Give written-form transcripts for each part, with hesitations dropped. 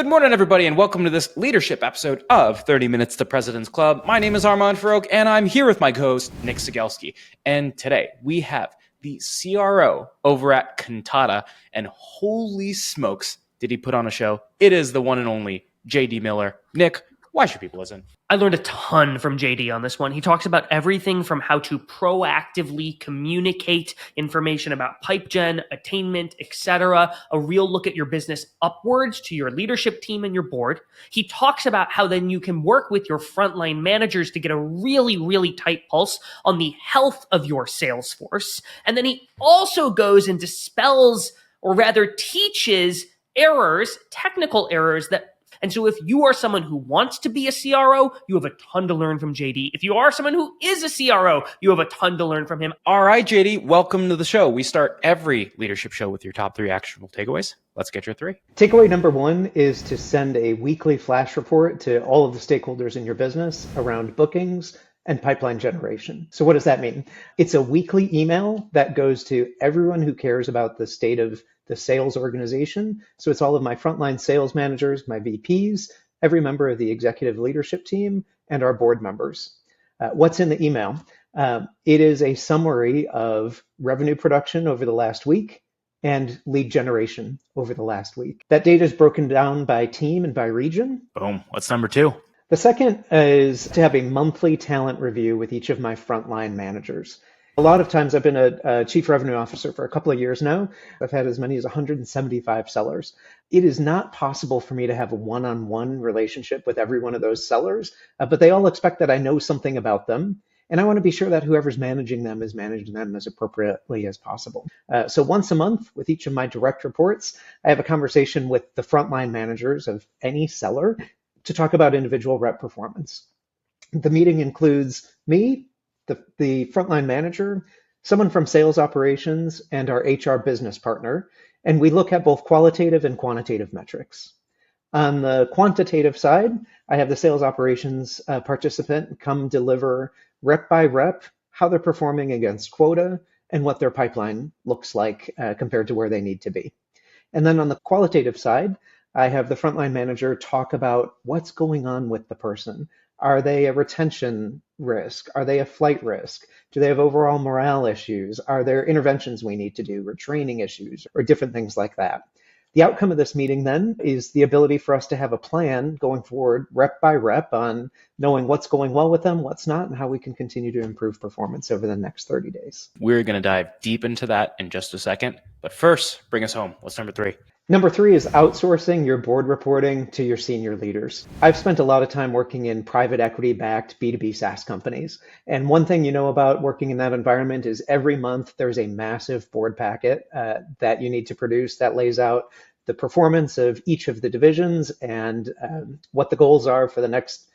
Good morning, everybody, and welcome to this leadership episode of 30 Minutes to President's Club. My name is Armand Farouk, and I'm here with my co-host, Nick Sigelski. And today, we have the CRO over at Kantata, and holy smokes, did he put on a show. It is the one and only JD Miller. Nick, why should people listen? I learned a ton from JD on this one. He talks about everything from how to proactively communicate information about pipe gen, attainment, etc., a real look at your business upwards to your leadership team and your board. He talks about how then you can work with your frontline managers to get a really, really tight pulse on the health of your sales force. And then he also goes and dispels, or rather teaches errors, technical errors and so if you are someone who wants to be a CRO, you have a ton to learn from JD. If you are someone who is a CRO, you have a ton to learn from him. All right, JD, welcome to the show. We start every leadership show with your top 3 actionable takeaways. Let's get your 3. Takeaway number 1 is to send a weekly flash report to all of the stakeholders in your business around bookings and pipeline generation. So what does that mean? It's a weekly email that goes to everyone who cares about the state of the sales organization. So it's all of my frontline sales managers, my VPs, every member of the executive leadership team, and our board members. What's in the email? It is a summary of revenue production over the last week and lead generation over the last week. That data is broken down by team and by region. Boom. What's number 2? The second is to have a monthly talent review with each of my frontline managers. A lot of times I've been a chief revenue officer for a couple of years now. I've had as many as 175 sellers. It is not possible for me to have a one-on-one relationship with every one of those sellers, but they all expect that I know something about them. And I want to be sure that whoever's managing them is managing them as appropriately as possible. So once a month with each of my direct reports, I have a conversation with the frontline managers of any seller to talk about individual rep performance. The meeting includes me, the frontline manager, someone from sales operations, and our HR business partner, and we look at both qualitative and quantitative metrics. On the quantitative side, I have the sales operations participant come deliver rep by rep how they're performing against quota and what their pipeline looks like compared to where they need to be. And then on the qualitative side, I have the frontline manager talk about what's going on with the person. Are they a retention risk? Are they a flight risk? Do they have overall morale issues? Are there interventions we need to do or training issues or different things like that? The outcome of this meeting then is the ability for us to have a plan going forward, rep by rep, on knowing what's going well with them, what's not, and how we can continue to improve performance over the next 30 days. We're going to dive deep into that in just a second. But first, bring us home. What's number 3? Number 3 is outsourcing your board reporting to your senior leaders. I've spent a lot of time working in private equity-backed B2B SaaS companies. And one thing you know about working in that environment is every month there's a massive board packet that you need to produce that lays out the performance of each of the divisions and what the goals are for the next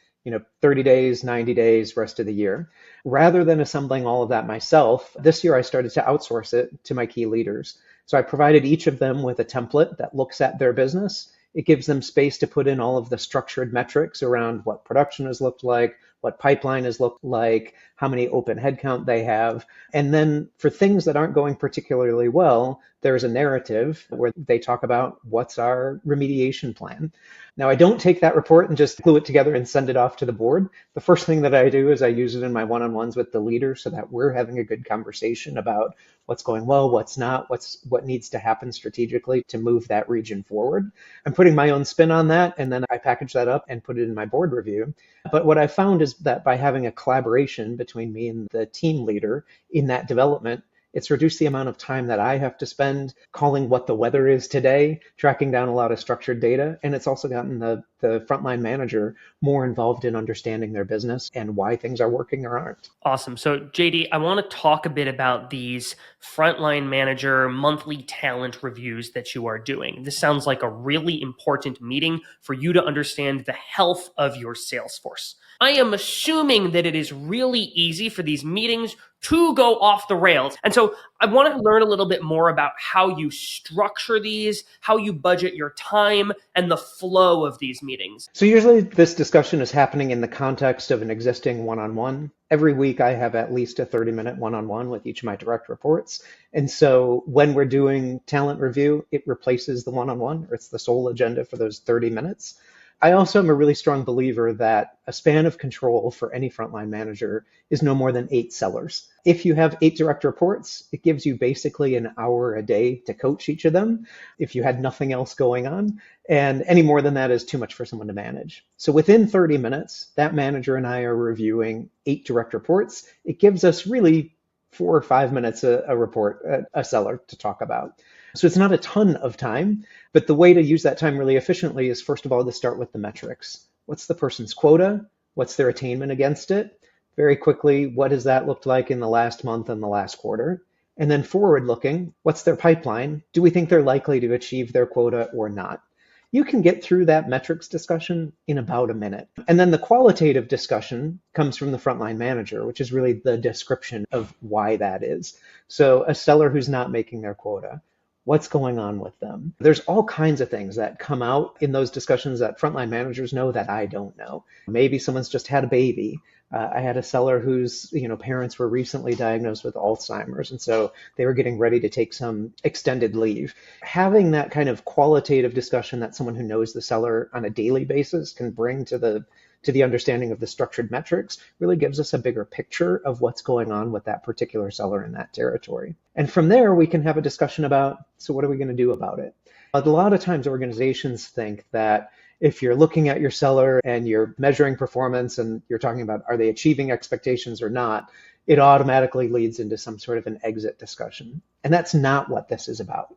30 days, 90 days, rest of the year. Rather than assembling all of that myself, this year I started to outsource it to my key leaders. So I provided each of them with a template that looks at their business. It gives them space to put in all of the structured metrics around what production has looked like, what pipeline has looked like, how many open headcount they have. And then for things that aren't going particularly well, there's a narrative where they talk about what's our remediation plan. Now, I don't take that report and just glue it together and send it off to the board. The first thing that I do is I use it in my one-on-ones with the leader so that we're having a good conversation about what's going well, what's not, what needs to happen strategically to move that region forward. I'm putting my own spin on that, and then I package that up and put it in my board review. But what I found is that by having a collaboration between me and the team leader in that development, it's reduced the amount of time that I have to spend calling what the weather is today, tracking down a lot of structured data. And it's also gotten the frontline manager more involved in understanding their business and why things are working or aren't. Awesome. So JD, I want to talk a bit about these frontline manager monthly talent reviews that you are doing. This sounds like a really important meeting for you to understand the health of your sales force. I am assuming that it is really easy for these meetings to go off the rails. And so I want to learn a little bit more about how you structure these, how you budget your time, and the flow of these meetings. So usually this discussion is happening in the context of an existing one-on-one. Every week I have at least a 30-minute one-on-one with each of my direct reports. And so when we're doing talent review, it replaces the one-on-one, or it's the sole agenda for those 30 minutes. I also am a really strong believer that a span of control for any frontline manager is no more than 8 sellers. If you have 8 direct reports, it gives you basically an hour a day to coach each of them if you had nothing else going on. And any more than that is too much for someone to manage. So within 30 minutes, that manager and I are reviewing 8 direct reports. It gives us really 4 or 5 minutes a report, a seller to talk about. So it's not a ton of time, but the way to use that time really efficiently is, first of all, to start with the metrics. What's the person's quota? What's their attainment against it? Very quickly, what has that looked like in the last month and the last quarter? And then forward looking, what's their pipeline? Do we think they're likely to achieve their quota or not? You can get through that metrics discussion in about a minute. And then the qualitative discussion comes from the frontline manager, which is really the description of why that is. So a seller who's not making their quota, what's going on with them? There's all kinds of things that come out in those discussions that frontline managers know that I don't know. Maybe someone's just had a baby. I had a seller whose parents were recently diagnosed with Alzheimer's, and so they were getting ready to take some extended leave. Having that kind of qualitative discussion that someone who knows the seller on a daily basis can bring to the understanding of the structured metrics really gives us a bigger picture of what's going on with that particular seller in that territory. And from there, we can have a discussion about, so what are we going to do about it? A lot of times organizations think that if you're looking at your seller and you're measuring performance and you're talking about are they achieving expectations or not, it automatically leads into some sort of an exit discussion. And that's not what this is about.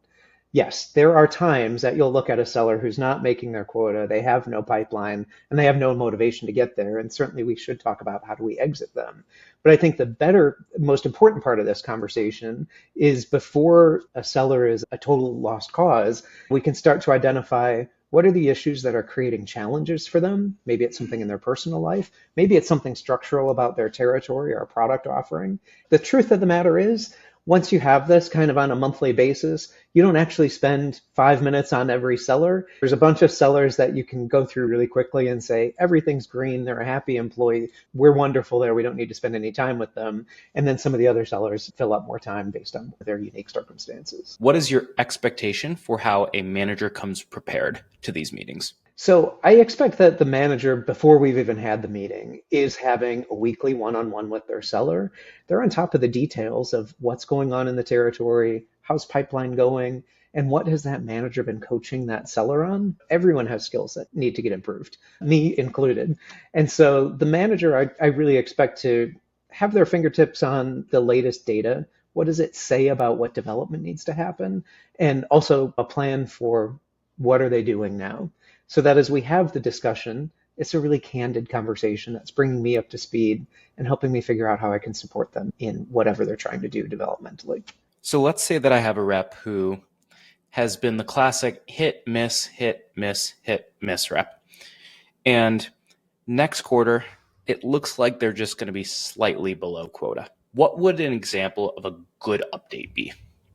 Yes, there are times that you'll look at a seller who's not making their quota, they have no pipeline, and they have no motivation to get there. And certainly we should talk about how do we exit them. But I think the better, most important part of this conversation is before a seller is a total lost cause, we can start to identify what are the issues that are creating challenges for them. Maybe it's something in their personal life. Maybe it's something structural about their territory or product offering. The truth of the matter is, once you have this kind of on a monthly basis, you don't actually spend 5 minutes on every seller. There's a bunch of sellers that you can go through really quickly and say, everything's green, they're a happy employee, we're wonderful there, we don't need to spend any time with them. And then some of the other sellers fill up more time based on their unique circumstances. What is your expectation for how a manager comes prepared to these meetings? So I expect that the manager, before we've even had the meeting, is having a weekly one-on-one with their seller. They're on top of the details of what's going on in the territory, how's pipeline going, and what has that manager been coaching that seller on? Everyone has skills that need to get improved, me included. And so the manager, I really expect to have their fingertips on the latest data. What does it say about what development needs to happen? And also a plan for what are they doing now? So that as we have the discussion, it's a really candid conversation that's bringing me up to speed and helping me figure out how I can support them in whatever they're trying to do developmentally. So let's say that I have a rep who has been the classic hit, miss, hit, miss, hit, miss rep. And next quarter, it looks like they're just going to be slightly below quota. What would an example of a good update be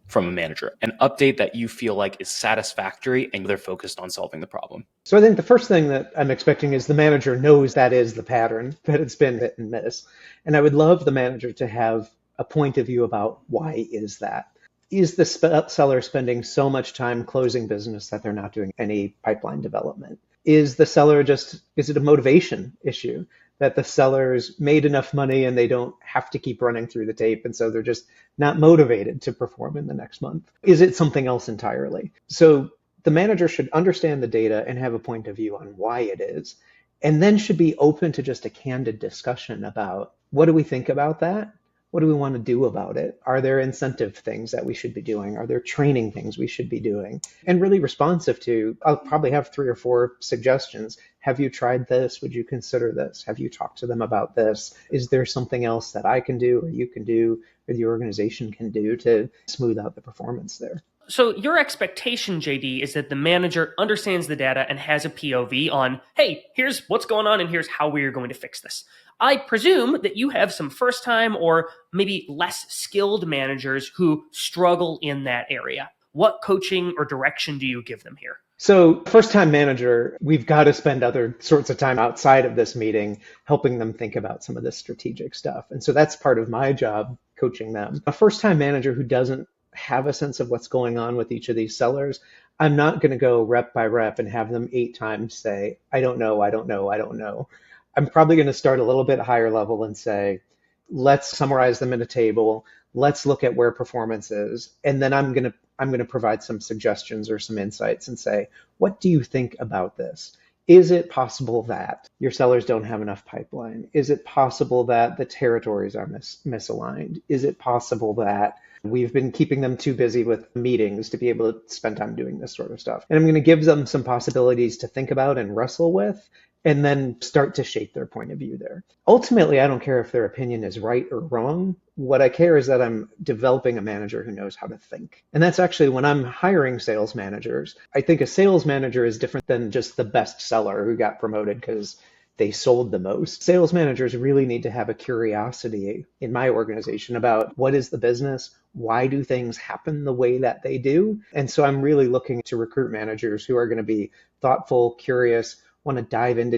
from a manager? An update that you feel like is satisfactory and they're focused on solving the problem. So I think the first thing that I'm expecting is the manager knows that is the pattern, that it's been hit and miss. And I would love the manager to have a point of view about why is that? Is the seller spending so much time closing business that they're not doing any pipeline development? Is the seller is it a motivation issue? That the sellers made enough money and they don't have to keep running through the tape, and so they're just not motivated to perform in the next month? Is it something else entirely? So the manager should understand the data and have a point of view on why it is, and then should be open to just a candid discussion about what do we think about that? What do we want to do about it? Are there incentive things that we should be doing? Are there training things we should be doing? And really responsive to, I'll probably have 3 or 4 suggestions. Have you tried this? Would you consider this? Have you talked to them about this? Is there something else that I can do or you can do or the organization can do to smooth out the performance there? So your expectation, JD, is that the manager understands the data and has a POV on, hey, here's what's going on and here's how we are going to fix this. I presume that you have some first-time or maybe less skilled managers who struggle in that area. What coaching or direction do you give them here? So, first time manager, we've got to spend other sorts of time outside of this meeting helping them think about some of this strategic stuff. And so that's part of my job, coaching them. A first time manager who doesn't have a sense of what's going on with each of these sellers, I'm not going to go rep by rep and have them 8 times say, I don't know, I don't know, I don't know. I'm probably going to start a little bit higher level and say, let's summarize them in a table. Let's look at where performance is. And then I'm going to provide some suggestions or some insights and say, what do you think about this? Is it possible that your sellers don't have enough pipeline? Is it possible that the territories are misaligned? Is it possible that we've been keeping them too busy with meetings to be able to spend time doing this sort of stuff? And I'm going to give them some possibilities to think about and wrestle with, and then start to shape their point of view there. Ultimately, I don't care if their opinion is right or wrong. What I care is that I'm developing a manager who knows how to think. And that's actually when I'm hiring sales managers. I think a sales manager is different than just the best seller who got promoted because they sold the most. Sales managers really need to have a curiosity in my organization about what is the business, why do things happen the way that they do. And so I'm really looking to recruit managers who are going to be thoughtful, curious, want to dive into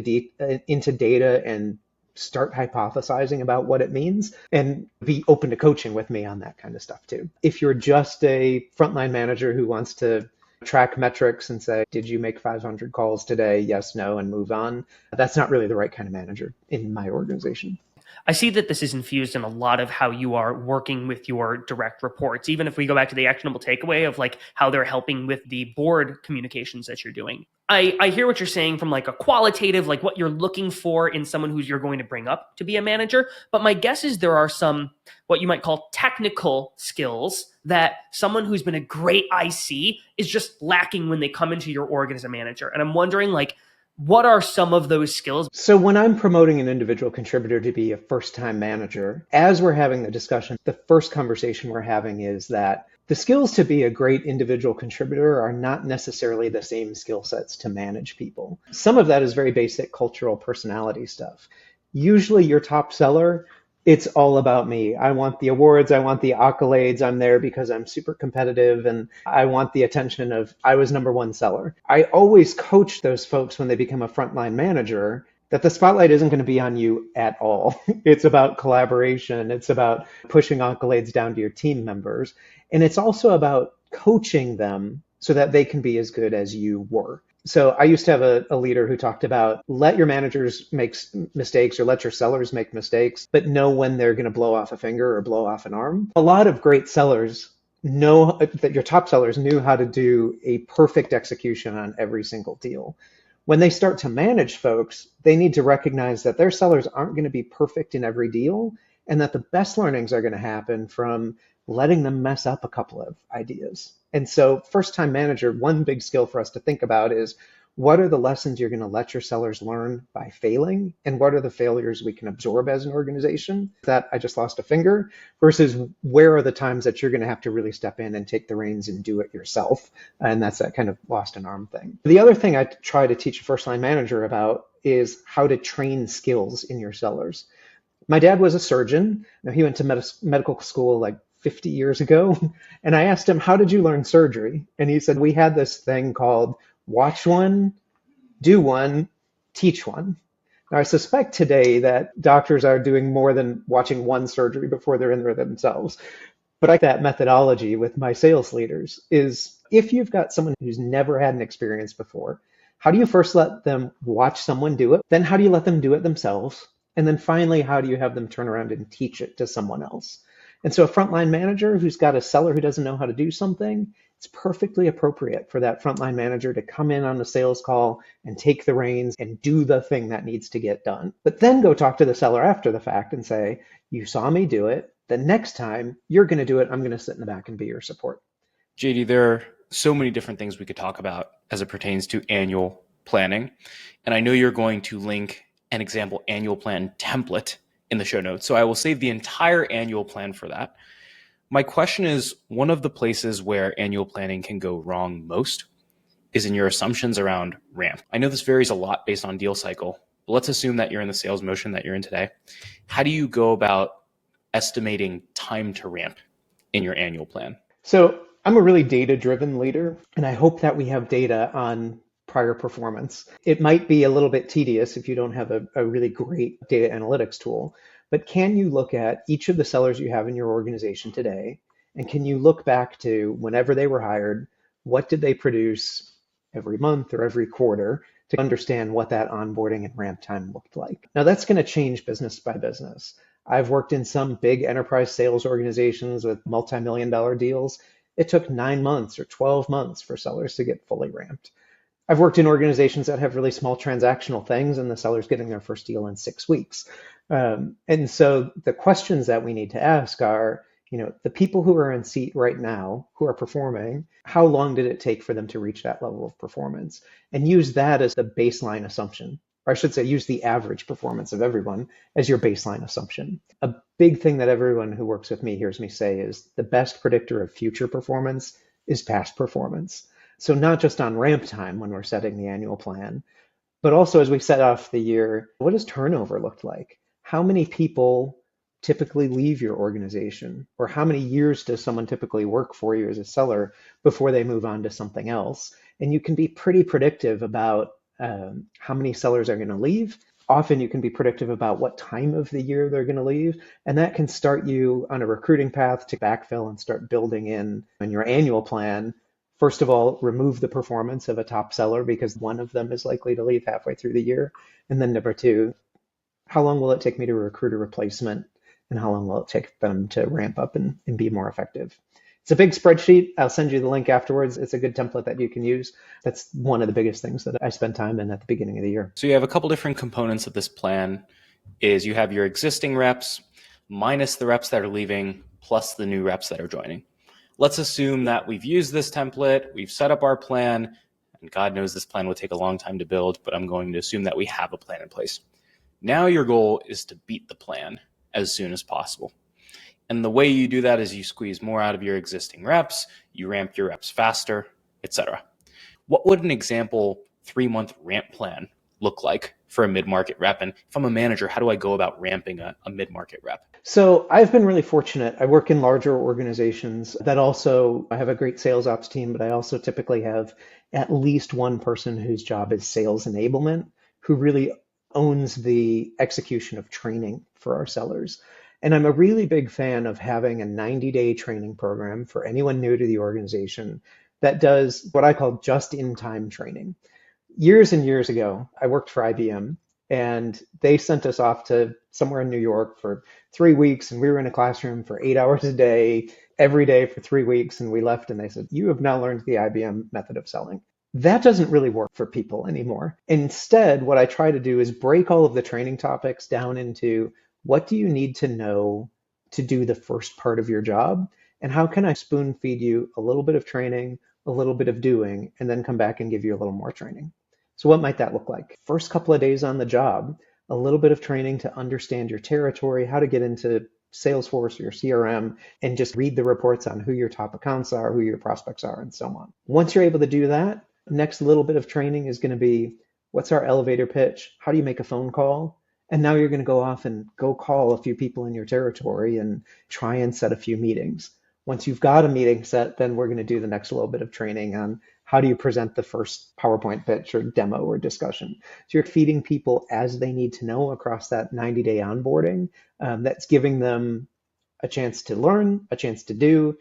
data and start hypothesizing about what it means, and be open to coaching with me on that kind of stuff too. If you're just a frontline manager who wants to track metrics and say, did you make 500 calls today? Yes, no, and move on. That's not really the right kind of manager in my organization. I see that this is infused in a lot of how you are working with your direct reports. Even if we go back to the actionable takeaway of like how they're helping with the board communications that you're doing. I hear what you're saying from like a qualitative, like what you're looking for in someone who's you're going to bring up to be a manager. But my guess is there are some, what you might call technical skills that someone who's been a great IC is just lacking when they come into your org as a manager. And I'm wondering like, what are some of those skills? So when I'm promoting an individual contributor to be a first-time manager, as we're having the discussion, the first conversation we're having is that the skills to be a great individual contributor are not necessarily the same skill sets to manage people. Some of that is very basic cultural personality stuff. Usually your top seller, it's all about me. I want the awards. I want the accolades. I'm there because I'm super competitive and I want the attention of I was number one seller. I always coach those folks when they become a frontline manager that the spotlight isn't going to be on you at all. It's about collaboration. It's about pushing accolades down to your team members. And it's also about coaching them so that they can be as good as you were. So I used to have a leader who talked about let your managers make mistakes or let your sellers make mistakes, but know when they're going to blow off a finger or blow off an arm. A lot of great sellers know that your top sellers knew how to do a perfect execution on every single deal. When they start to manage folks, they need to recognize that their sellers aren't going to be perfect in every deal, and that the best learnings are going to happen from letting them mess up a couple of ideas. And so first-time manager, one big skill for us to think about is what are the lessons you're going to let your sellers learn by failing? And what are the failures we can absorb as an organization? That I just lost a finger versus where are the times that you're going to have to really step in and take the reins and do it yourself? And that's that kind of lost an arm thing. The other thing I try to teach a first-line manager about is how to train skills in your sellers. My dad was a surgeon. Now, he went to medical school like 50 years ago. And I asked him, how did you learn surgery? And he said, we had this thing called watch one, do one, teach one. Now, I suspect today that doctors are doing more than watching one surgery before they're in there themselves. But I like that methodology with my sales leaders is if you've got someone who's never had an experience before, how do you first let them watch someone do it? Then how do you let them do it themselves? And then finally, how do you have them turn around and teach it to someone else? And so a frontline manager who's got a seller who doesn't know how to do something, it's perfectly appropriate for that frontline manager to come in on a sales call and take the reins and do the thing that needs to get done. But then go talk to the seller after the fact and say, you saw me do it. The next time you're going to do it, I'm going to sit in the back and be your support. JD, there are so many different things we could talk about as it pertains to annual planning. And I know you're going to link an example annual plan template in the show notes. So I will save the entire annual plan for that. My question is, one of the places where annual planning can go wrong most is in your assumptions around ramp. I know this varies a lot based on deal cycle, But let's assume that you're in the sales motion that you're in today. How do you go about estimating time to ramp in your annual plan? So I'm a really data-driven leader, and I hope that we have data on prior performance. It might be a little bit tedious if you don't have a really great data analytics tool, but can you look at each of the sellers you have in your organization today, and can you look back to whenever they were hired, what did they produce every month or every quarter to understand what that onboarding and ramp time looked like? Now that's going to change business by business. I've worked in some big enterprise sales organizations with multi-million dollar deals. It took 9 months or 12 months for sellers to get fully ramped. I've worked in organizations that have really small transactional things and the seller's getting their first deal in 6 weeks. And so the questions that we need to ask are, the people who are in seat right now, who are performing, how long did it take for them to reach that level of performance? And use that as the baseline assumption. Or I should say, use the average performance of everyone as your baseline assumption. A big thing that everyone who works with me hears me say is the best predictor of future performance is past performance. So not just on ramp time when we're setting the annual plan, but also as we set off the year, what does turnover look like? How many people typically leave your organization? Or how many years does someone typically work for you as a seller before they move on to something else? And you can be pretty predictive about how many sellers are going to leave. Often you can be predictive about what time of the year they're going to leave. And that can start you on a recruiting path to backfill and start building in your annual plan. First of all, remove the performance of a top seller because one of them is likely to leave halfway through the year. And then number two, how long will it take me to recruit a replacement? And how long will it take them to ramp up and be more effective? It's a big spreadsheet. I'll send you the link afterwards. It's a good template that you can use. That's one of the biggest things that I spend time in at the beginning of the year. So you have a couple different components of this plan. Is you have your existing reps minus the reps that are leaving plus the new reps that are joining. Let's assume that we've used this template, we've set up our plan, and God knows this plan would take a long time to build, but I'm going to assume that we have a plan in place. Now your goal is to beat the plan as soon as possible. And the way you do that is you squeeze more out of your existing reps, you ramp your reps faster, etc. What would an example 3-month ramp plan look like for a mid-market rep? And if I'm a manager, how do I go about ramping a mid-market rep? So I've been really fortunate. I work in larger organizations that also, I have a great sales ops team, but I also typically have at least one person whose job is sales enablement, who really owns the execution of training for our sellers. And I'm a really big fan of having a 90-day training program for anyone new to the organization that does what I call just-in-time training. Years and years ago, I worked for IBM, and they sent us off to somewhere in New York for 3 weeks, and we were in a classroom for 8 hours a day, every day for 3 weeks, and we left, and they said, "You have now learned the IBM method of selling." That doesn't really work for people anymore. Instead, what I try to do is break all of the training topics down into what do you need to know to do the first part of your job? And how can I spoon feed you a little bit of training, a little bit of doing, and then come back and give you a little more training? So what might that look like? First couple of days on the job, a little bit of training to understand your territory, how to get into Salesforce or your CRM, and just read the reports on who your top accounts are, who your prospects are, and so on. Once you're able to do that, next little bit of training is going to be, what's our elevator pitch? How do you make a phone call? And now you're going to go off and go call a few people in your territory and try and set a few meetings. Once you've got a meeting set, then we're going to do the next little bit of training on how do you present the first PowerPoint pitch or demo or discussion. So you're feeding people as they need to know across that 90-day onboarding. That's giving them a chance to learn, a chance to do,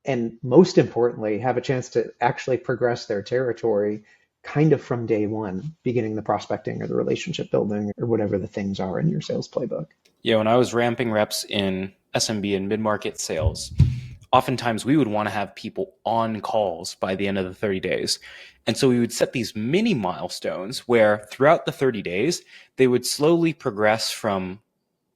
and most importantly, have a chance to actually progress their territory kind of from day one, beginning the prospecting or the relationship building or whatever the things are in your sales playbook. Yeah, when I was ramping reps in SMB and mid-market sales, oftentimes we would want to have people on calls by the end of the 30 days. And so we would set these mini milestones where throughout the 30 days, they would slowly progress from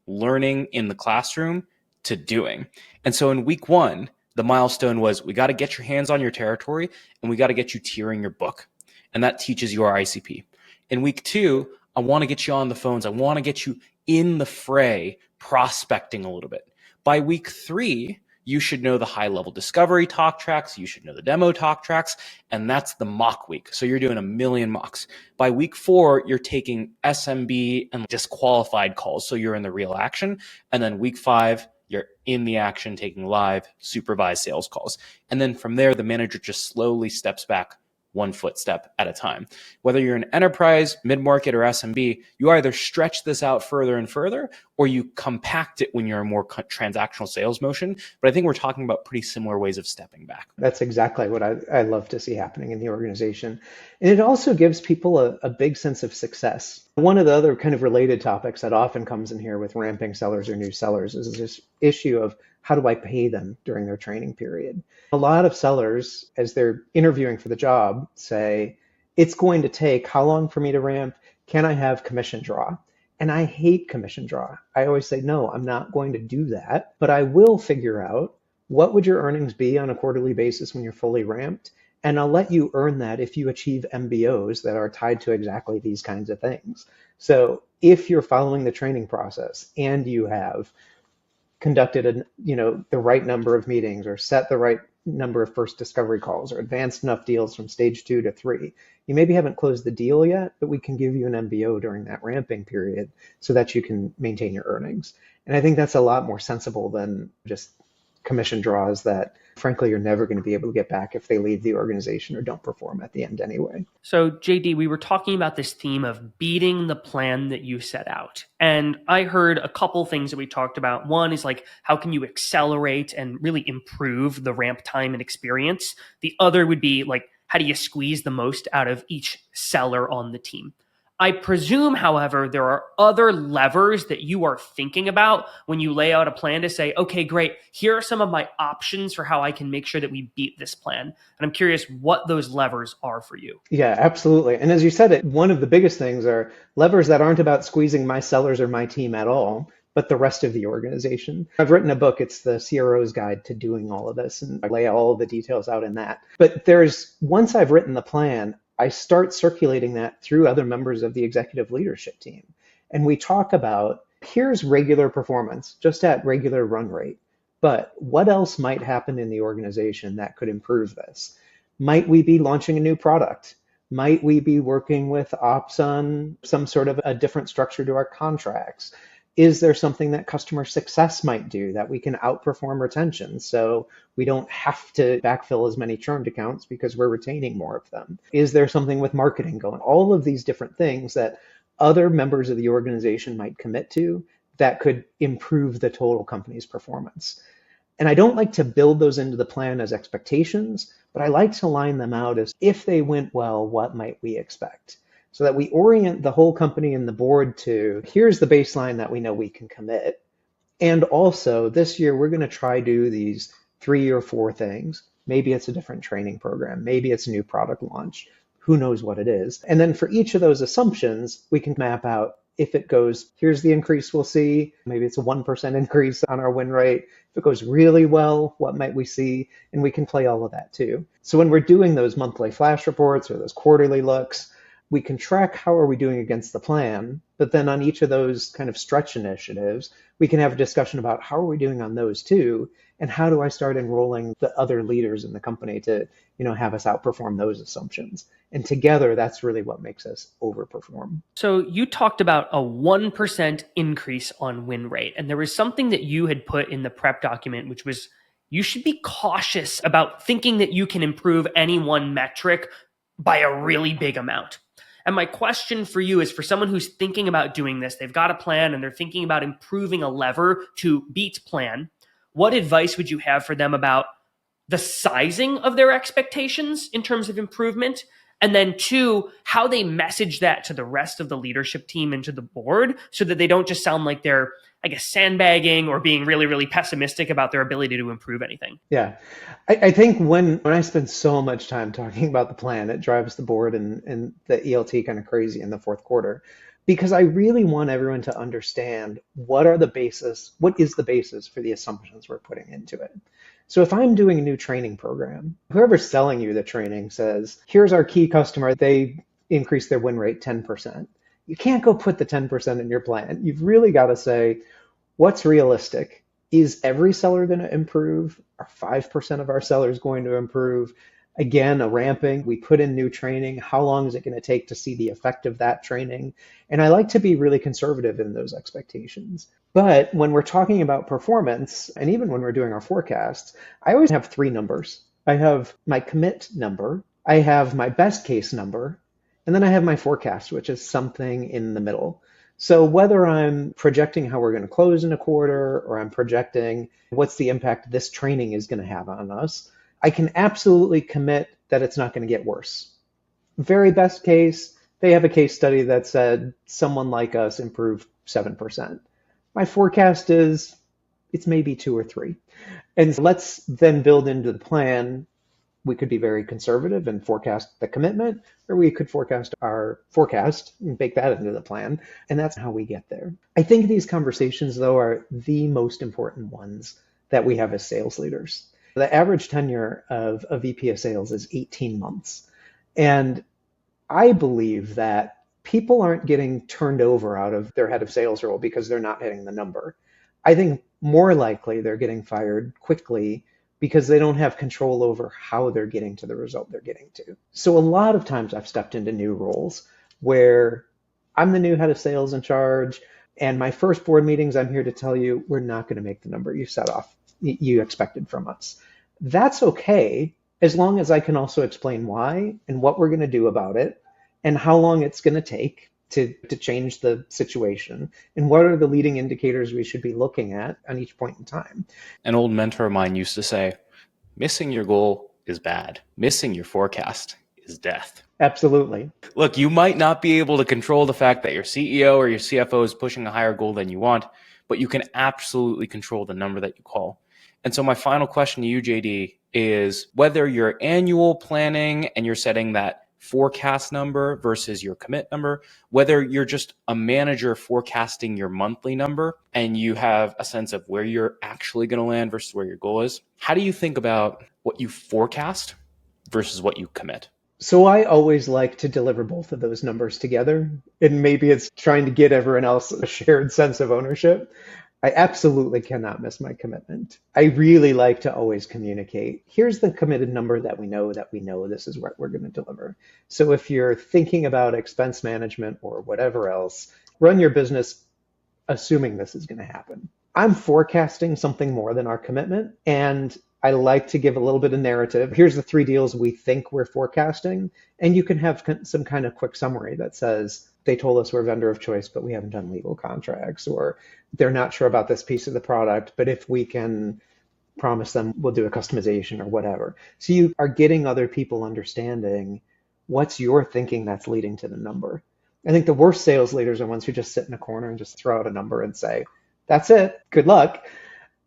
learning in the classroom to doing. And so in week 1, the milestone was we got to get your hands on your territory and we got to get you tiering your book. And that teaches you our ICP. In week 2, I want to get you on the phones. I want to get you in the fray, prospecting a little bit. By week 3, you should know the high level discovery talk tracks, you should know the demo talk tracks, and that's the mock week. So you're doing 1,000,000 mocks. By week 4, you're taking SMB and disqualified calls. So you're in the real action. And then week 5, you're in the action taking live supervised sales calls. And then from there, the manager just slowly steps back 1 footstep at a time. Whether you're an enterprise, mid-market, or SMB, you either stretch this out further and further, or you compact it when you're a more transactional sales motion. But I think we're talking about pretty similar ways of stepping back. That's exactly what I love to see happening in the organization. And it also gives people a big sense of success. One of the other kind of related topics that often comes in here with ramping sellers or new sellers is this issue of how do I pay them during their training period? A lot of sellers, as they're interviewing for the job, say, it's going to take how long for me to ramp? Can I have commission draw? And I hate commission draw. I always say, no, I'm not going to do that, but I will figure out what would your earnings be on a quarterly basis when you're fully ramped? And I'll let you earn that if you achieve MBOs that are tied to exactly these kinds of things. So if you're following the training process and you have conducted the right number of meetings or set the right number of first discovery calls or advanced enough deals from stage 2 to 3, you maybe haven't closed the deal yet, but we can give you an MBO during that ramping period so that you can maintain your earnings. And I think that's a lot more sensible than just commission draws that, frankly, you're never going to be able to get back if they leave the organization or don't perform at the end anyway. So, JD, we were talking about this theme of beating the plan that you set out. And I heard a couple things that we talked about. One is like, how can you accelerate and really improve the ramp time and experience? The other would be like, how do you squeeze the most out of each seller on the team? I presume, however, there are other levers that you are thinking about when you lay out a plan to say, okay, great, here are some of my options for how I can make sure that we beat this plan. And I'm curious what those levers are for you. Yeah, absolutely. And as you said, one of the biggest things are levers that aren't about squeezing my sellers or my team at all, but the rest of the organization. I've written a book, it's the CRO's Guide to Doing All of This, and I lay all of the details out in that. But once I've written the plan, I start circulating that through other members of the executive leadership team. And we talk about, here's regular performance, just at regular run rate. But what else might happen in the organization that could improve this? Might we be launching a new product? Might we be working with ops on some sort of a different structure to our contracts? Is there something that customer success might do that we can outperform retention so we don't have to backfill as many churned accounts because we're retaining more of them? Is there something with marketing going? All of these different things that other members of the organization might commit to that could improve the total company's performance. And I don't like to build those into the plan as expectations, but I like to line them out as if they went well, what might we expect? So that we orient the whole company and the board to, here's the baseline that we know we can commit. And also this year, we're going to try do these 3 or 4 things. Maybe it's a different training program. Maybe it's a new product launch. Who knows what it is? And then for each of those assumptions, we can map out if it goes, here's the increase we'll see. Maybe it's a 1% increase on our win rate. If it goes really well, what might we see? And we can play all of that too. So when we're doing those monthly flash reports or those quarterly looks, we can track how are we doing against the plan, but then on each of those kind of stretch initiatives, we can have a discussion about how are we doing on those too, and how do I start enrolling the other leaders in the company to, have us outperform those assumptions. And together, that's really what makes us overperform. So you talked about a 1% increase on win rate, and there was something that you had put in the prep document, which was you should be cautious about thinking that you can improve any one metric by a really big amount. And my question for you is, for someone who's thinking about doing this, they've got a plan and they're thinking about improving a lever to beat plan, what advice would you have for them about the sizing of their expectations in terms of improvement? And then 2, how they message that to the rest of the leadership team and to the board so that they don't just sound like they're, sandbagging or being really, really pessimistic about their ability to improve anything. Yeah. I think when I spend so much time talking about the plan, it drives the board and the ELT kind of crazy in the fourth quarter, because I really want everyone to understand what is the basis for the assumptions we're putting into it. So if I'm doing a new training program, whoever's selling you the training says, here's our key customer, they increased their win rate 10%. You can't go put the 10% in your plan. You've really got to say, what's realistic? Is every seller going to improve? Are 5% of our sellers going to improve? Again, a ramping, we put in new training. How long is it going to take to see the effect of that training? And I like to be really conservative in those expectations. But when we're talking about performance, and even when we're doing our forecasts, I always have three numbers. I have my commit number, I have my best case number, and then I have my forecast, which is something in the middle. So whether I'm projecting how we're going to close in a quarter, or I'm projecting what's the impact this training is going to have on us, I can absolutely commit that it's not going to get worse. Very best case, they have a case study that said someone like us improved 7%. My forecast is it's maybe 2 or 3. And let's then build into the plan. We could be very conservative and forecast the commitment, or we could forecast our forecast and bake that into the plan. And that's how we get there. I think these conversations, though, are the most important ones that we have as sales leaders. The average tenure of a VP of sales is 18 months. And I believe that people aren't getting turned over out of their head of sales role because they're not hitting the number. I think more likely they're getting fired quickly because they don't have control over how they're getting to the result they're getting to. So a lot of times I've stepped into new roles where I'm the new head of sales in charge, and my first board meetings, I'm here to tell you, we're not going to make the number you expected from us. That's okay, as long as I can also explain why and what we're going to do about it and how long it's going to take to change the situation and what are the leading indicators we should be looking at on each point in time. An old mentor of mine used to say, missing your goal is bad. Missing your forecast is death. Absolutely. Look, you might not be able to control the fact that your CEO or your CFO is pushing a higher goal than you want, but you can absolutely control the number that you call. And so my final question to you, JD, is whether you're annual planning and you're setting that forecast number versus your commit number, whether you're just a manager forecasting your monthly number and you have a sense of where you're actually going to land versus where your goal is, how do you think about what you forecast versus what you commit? So I always like to deliver both of those numbers together. And maybe it's trying to get everyone else a shared sense of ownership. I absolutely cannot miss my commitment. I really like to always communicate. Here's the committed number that we know this is what we're going to deliver. So if you're thinking about expense management or whatever else, run your business assuming this is going to happen. I'm forecasting something more than our commitment, and I like to give a little bit of narrative. Here's the 3 deals we think we're forecasting, and you can have some kind of quick summary that says, they told us we're vendor of choice, but we haven't done legal contracts, or they're not sure about this piece of the product, but if we can promise them, we'll do a customization or whatever. So you are getting other people understanding what's your thinking that's leading to the number. I think the worst sales leaders are ones who just sit in a corner and just throw out a number and say, that's it, good luck.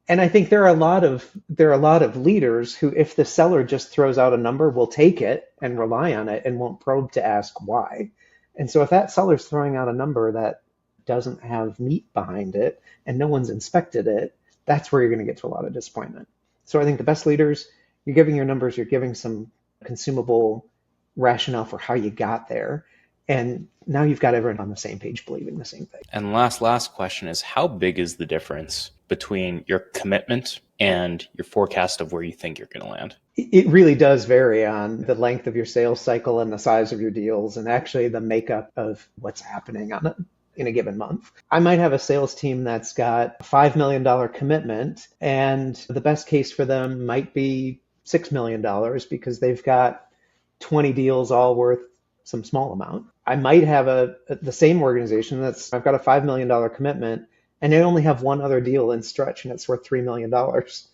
And I think there are a lot of leaders who, if the seller just throws out a number, will take it and rely on it and won't probe to ask why. And so if that seller's throwing out a number that doesn't have meat behind it and no one's inspected it, that's where you're going to get to a lot of disappointment. So I think the best leaders, you're giving your numbers, you're giving some consumable rationale for how you got there. And now you've got everyone on the same page believing the same thing. And last question is, how big is the difference between your commitment and your forecast of where you think you're going to land? It really does vary on the length of your sales cycle and the size of your deals and actually the makeup of what's happening in a given month. I might have a sales team that's got a $5 million commitment, and the best case for them might be $6 million because they've got 20 deals all worth some small amount. I might have the same organization I've got a $5 million commitment, and I only have one other deal in stretch and it's worth $3 million.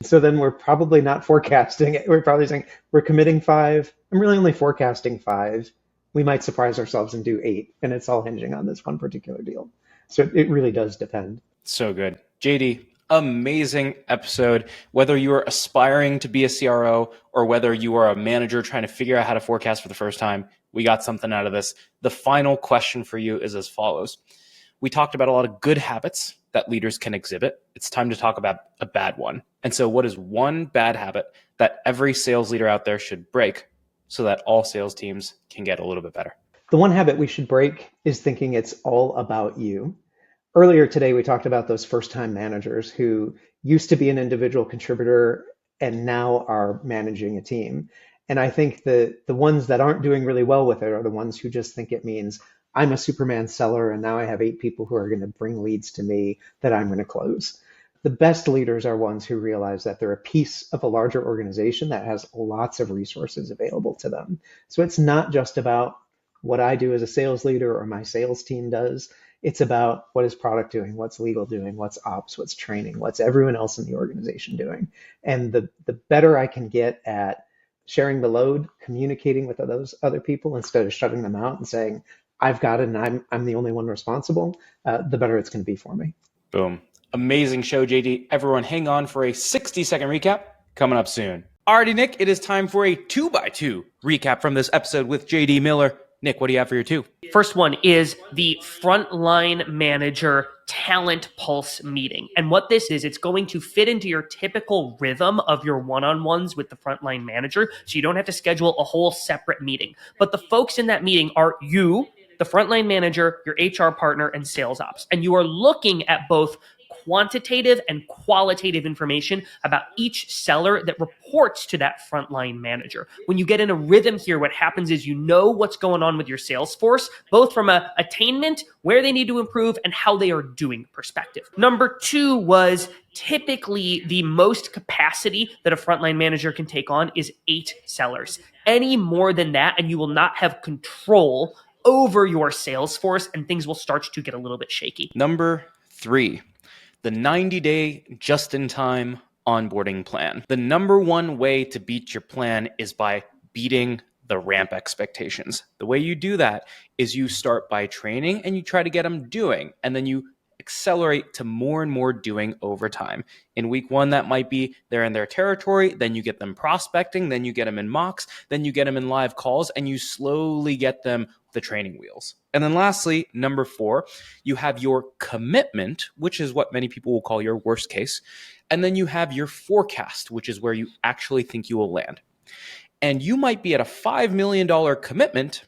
So then we're probably not forecasting it. We're probably saying we're committing 5. I'm really only forecasting 5. We might surprise ourselves and do 8, and it's all hinging on this one particular deal. So it really does depend. So good. JD, amazing episode. Whether you are aspiring to be a CRO or whether you are a manager trying to figure out how to forecast for the first time, we got something out of this. The final question for you is as follows. We talked about a lot of good habits that leaders can exhibit. It's time to talk about a bad one. And so what is one bad habit that every sales leader out there should break so that all sales teams can get a little bit better? The one habit we should break is thinking it's all about you. Earlier today, we talked about those first-time managers who used to be an individual contributor and now are managing a team. And I think the ones that aren't doing really well with it are the ones who just think it means I'm a Superman seller and now I have 8 people who are going to bring leads to me that I'm going to close. The best leaders are ones who realize that they're a piece of a larger organization that has lots of resources available to them. So it's not just about what I do as a sales leader or my sales team does. It's about what is product doing, what's legal doing, what's ops, what's training, what's everyone else in the organization doing. And the better I can get at sharing the load, communicating with those other people instead of shutting them out and saying, I've got it and I'm the only one responsible, the better it's going to be for me. Boom. Amazing show, JD. Everyone hang on for a 60-second recap coming up soon. Alrighty, Nick, it is time for a 2x2 recap from this episode with JD Miller. Nick, what do you have for your 2? First one is the Frontline Manager Talent Pulse meeting. And what this is, it's going to fit into your typical rhythm of your one-on-ones with the Frontline Manager, so you don't have to schedule a whole separate meeting. But the folks in that meeting are you, the Frontline Manager, your HR partner, and sales ops. And you are looking at both quantitative and qualitative information about each seller that reports to that frontline manager. When you get in a rhythm here, what happens is you know what's going on with your sales force, both from a attainment, where they need to improve, and how they are doing perspective. Number 2 was typically the most capacity that a frontline manager can take on is 8 sellers. Any more than that, and you will not have control over your sales force, and things will start to get a little bit shaky. Number 3. The 90-day just-in-time onboarding plan. The number one way to beat your plan is by beating the ramp expectations. The way you do that is you start by training and you try to get them doing, and then you accelerate to more and more doing over time. In week 1, that might be they're in their territory, then you get them prospecting, then you get them in mocks, then you get them in live calls, and you slowly get them the training wheels. And then lastly, number 4, you have your commitment, which is what many people will call your worst case. And then you have your forecast, which is where you actually think you will land. And you might be at a $5 million commitment,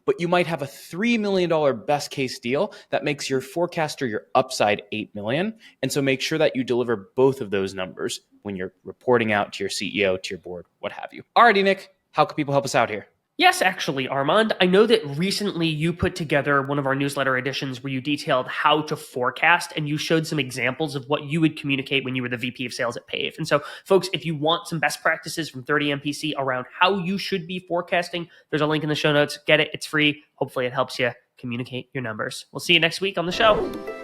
but you might have a $3 million best case deal that makes your forecast or your upside $8 million. And so make sure that you deliver both of those numbers when you're reporting out to your CEO, to your board, what have you. Alrighty, Nick, how can people help us out here? Yes, actually, Armand. I know that recently you put together one of our newsletter editions where you detailed how to forecast, and you showed some examples of what you would communicate when you were the VP of sales at Pave. And so, folks, if you want some best practices from 30MPC around how you should be forecasting, there's a link in the show notes. Get it. It's free. Hopefully it helps you communicate your numbers. We'll see you next week on the show.